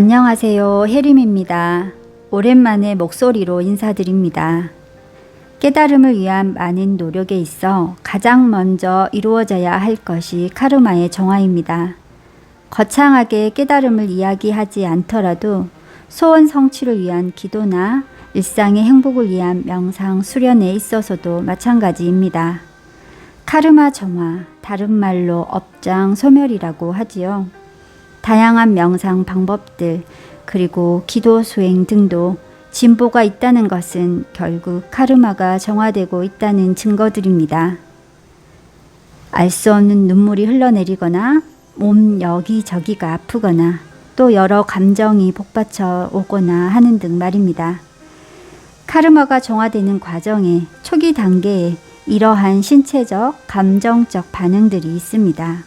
안녕하세요. 혜림입니다. 오랜만에 목소리로 인사드립니다. 깨달음을 위한 많은 노력에 있어 가장 먼저 이루어져야 할 것이 카르마의 정화입니다. 거창하게 깨달음을 이야기하지 않더라도 소원 성취를 위한 기도나 일상의 행복을 위한 명상 수련에 있어서도 마찬가지입니다. 카르마 정화, 다른 말로 업장 소멸이라고 하지요. 다양한 명상 방법들 그리고 기도 수행 등도 진보가 있다는 것은 결국 카르마가 정화되고 있다는 증거들입니다. 알 수 없는 눈물이 흘러내리거나 몸 여기저기가 아프거나 또 여러 감정이 복받쳐 오거나 하는 등 말입니다. 카르마가 정화되는 과정의 초기 단계에 이러한 신체적, 감정적 반응들이 있습니다.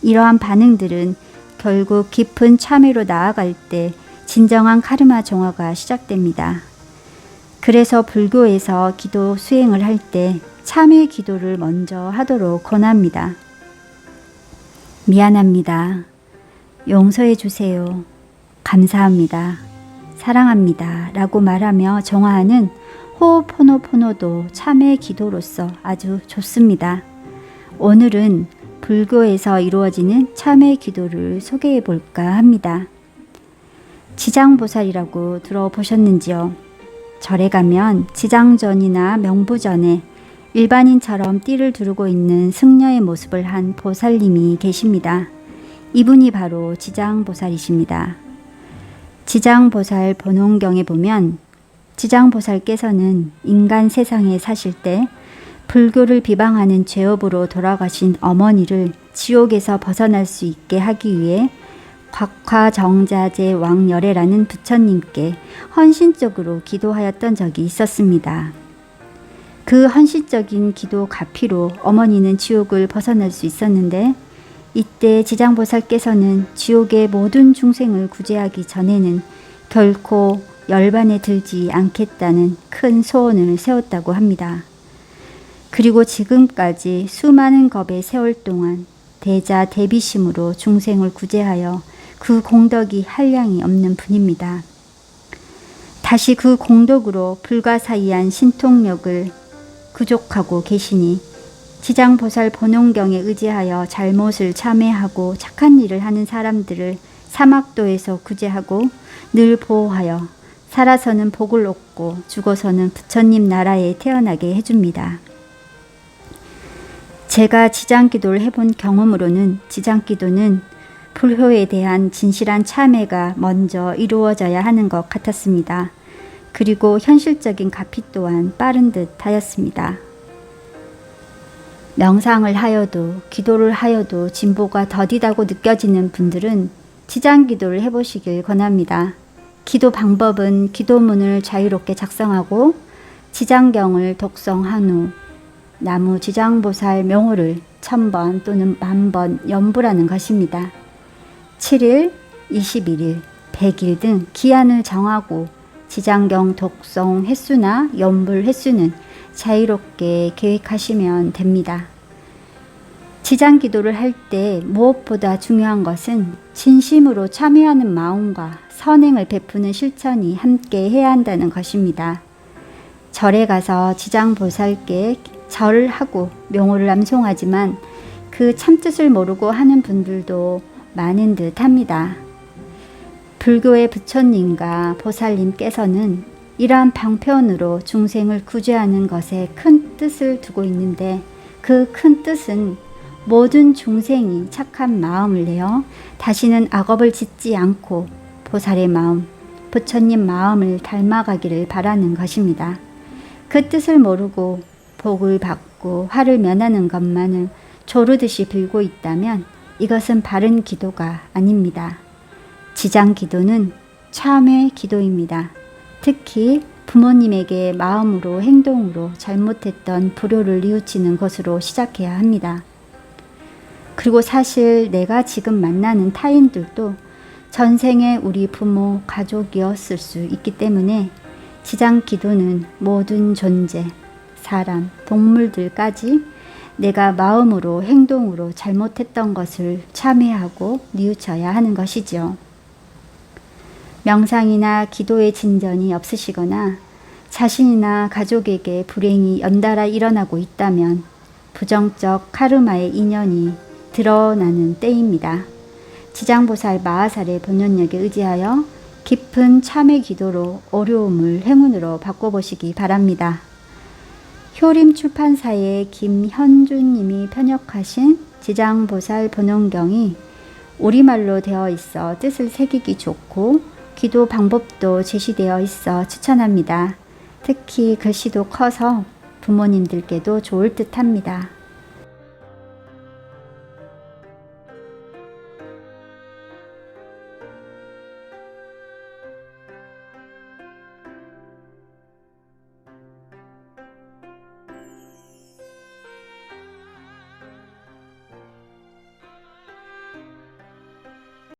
이러한 반응들은 결국 깊은 참회로 나아갈 때 진정한 카르마 정화가 시작됩니다. 그래서 불교에서 기도 수행을 할 때 참회 기도를 먼저 하도록 권합니다. 미안합니다. 용서해 주세요. 감사합니다. 사랑합니다. 라고 말하며 정화하는 호호포노포노도 참회 기도로서 아주 좋습니다. 오늘은 불교에서 이루어지는 참회 기도를 소개해 볼까 합니다. 지장보살이라고 들어보셨는지요? 절에 가면 지장전이나 명부전에 일반인처럼 띠를 두르고 있는 승려의 모습을 한 보살님이 계십니다. 이분이 바로 지장보살이십니다. 지장보살 본원경에 보면 지장보살께서는 인간 세상에 사실 때 불교를 비방하는 죄업으로 돌아가신 어머니를 지옥에서 벗어날 수 있게 하기 위해 곽화정자제 왕열애라는 부처님께 헌신적으로 기도하였던 적이 있었습니다. 그 헌신적인 기도 가피로 어머니는 지옥을 벗어날 수 있었는데 이때 지장보살께서는 지옥의 모든 중생을 구제하기 전에는 결코 열반에 들지 않겠다는 큰 소원을 세웠다고 합니다. 그리고 지금까지 수많은 겁의 세월 동안 대자 대비심으로 중생을 구제하여 그 공덕이 한량이 없는 분입니다. 다시 그 공덕으로 불가사의한 신통력을 구족하고 계시니 지장보살 본원경에 의지하여 잘못을 참회하고 착한 일을 하는 사람들을 사막도에서 구제하고 늘 보호하여 살아서는 복을 얻고 죽어서는 부처님 나라에 태어나게 해줍니다. 제가 지장기도를 해본 경험으로는 지장기도는 불효에 대한 진실한 참회가 먼저 이루어져야 하는 것 같았습니다. 그리고 현실적인 가피 또한 빠른 듯 하였습니다. 명상을 하여도 기도를 하여도 진보가 더디다고 느껴지는 분들은 지장기도를 해보시길 권합니다. 기도 방법은 기도문을 자유롭게 작성하고 지장경을 독성한 후 나무 지장보살 명호를 1000번 또는 10,000번 연불하는 것입니다. 7일, 21일, 100일 등 기한을 정하고 지장경 독성 횟수나 연불 횟수는 자유롭게 계획하시면 됩니다. 지장기도를 할 때 무엇보다 중요한 것은 진심으로 참여하는 마음과 선행을 베푸는 실천이 함께 해야 한다는 것입니다. 절에 가서 지장보살께 절을 하고 명호를 암송하지만 그 참뜻을 모르고 하는 분들도 많은 듯 합니다. 불교의 부처님과 보살님께서는 이러한 방편으로 중생을 구제하는 것에 큰 뜻을 두고 있는데 그 큰 뜻은 모든 중생이 착한 마음을 내어 다시는 악업을 짓지 않고 보살의 마음, 부처님 마음을 닮아가기를 바라는 것입니다. 그 뜻을 모르고 복을 받고 화를 면하는 것만을 조르듯이 빌고 있다면 이것은 바른 기도가 아닙니다. 지장기도는 참회 기도입니다. 특히 부모님에게 마음으로 행동으로 잘못했던 불효를 뉘우치는 것으로 시작해야 합니다. 그리고 사실 내가 지금 만나는 타인들도 전생에 우리 부모, 가족이었을 수 있기 때문에 지장기도는 모든 존재, 사람, 동물들까지 내가 마음으로 행동으로 잘못했던 것을 참회하고 뉘우쳐야 하는 것이죠. 명상이나 기도의 진전이 없으시거나 자신이나 가족에게 불행이 연달아 일어나고 있다면 부정적 카르마의 인연이 드러나는 때입니다. 지장보살 마하살의 본연력에 의지하여 깊은 참회 기도로 어려움을 행운으로 바꿔보시기 바랍니다. 효림 출판사의 김현주님이 편역하신 지장보살 본원경이 우리말로 되어 있어 뜻을 새기기 좋고 기도 방법도 제시되어 있어 추천합니다. 특히 글씨도 커서 부모님들께도 좋을 듯 합니다.